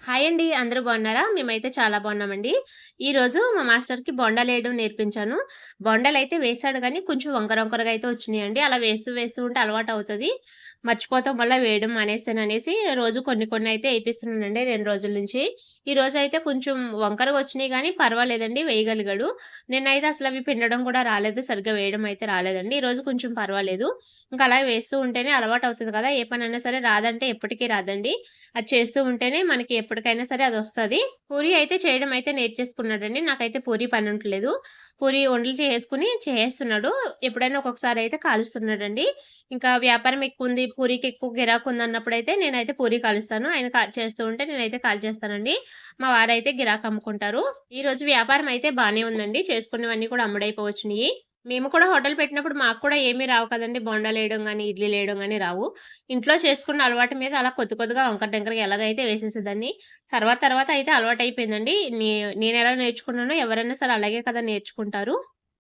Hi అండి. అందరూ బాగున్నారా? మేమైతే చాలా బాగున్నామండి. ఈరోజు మా మాస్టర్‌కి బొండాలేయడం నేర్పించాను. బొండాలైతే వేశాడు గానీ, కొంచెం వంకర వంకరగా అయితే వచ్చినియండి. అలా వేస్తూ వేస్తూ ఉంటే అలవాటవుతది. మర్చిపోతాం మళ్ళా వేయడం మానేస్తాననేసి రోజు కొన్ని కొన్ని అయితే ఏపిస్తున్నానండి 2 రోజుల నుంచి. ఈరోజైతే కొంచెం వంకరగా వచ్చినియి గానీ పర్వాలేదండి వేయగలిగాడు. నిన్నైతే అసలవి పిండడం కూడా రాలేదు. సరిగ్గా వేయడం అయితే రాలేదండి. ఈరోజు కొంచెం పర్వాలేదు. ఇంకా అలాగే వేస్తూ ఉంటేనే అలవాటవుతది కదా! ఏ పనైనా సరే రాదంటే ఎప్పటికి రాదండి. అది చేస్తూ ఉంటేనే మనకి ఎప్పటికైనా సరే అదొస్తది. పూరి అయితే చేయడం అయితే నేర్చేసుకున్నాడండి. నాకైతే పూరి పనుంటలేదు. పూరి ఉండలు చేసుకొని చేసేస్తున్నాడు. ఎప్పుడైనా ఒక్కొక్కసారి అయితే కాలుస్తున్నాడండి. ఇంకా వ్యాపారం ఎక్కువుంది, పూరికి ఎక్కువ గిరాకుందన్నప్పుడైతే నేనైతే పూరి కాలుస్తాను. ఆయన చేస్తూ ఉంటే నేనైతే కాల్చేస్తానండి. మా వారైతే గిరాకీ అమ్ముకుంటారు. ఈరోజు వ్యాపారం అయితే బానే ఉందండి. చేసుకున్నవన్నీ కూడా అమ్ముడైపోవచ్చినియి. మేము కూడా హోటల్ పెట్టినప్పుడు మాకు కూడా ఏమీ రావు కదండీ! బోండాలేయడం గాని, ఇడ్లీలేయడం గాని రావు. ఇంట్లో చేసుకున్న అలవాటు మీద అలా కొద్ది కొద్దిగా వంకర టింకరగా ఎలాగైతే వేసేసేదాన్ని. తర్వాత తర్వాత అయితే అలవాటయిపోయిందండి. నేనెలా నేర్చుకున్నానో ఎవరైనా సరే అలాగే కదా నేర్చుకుంటారు.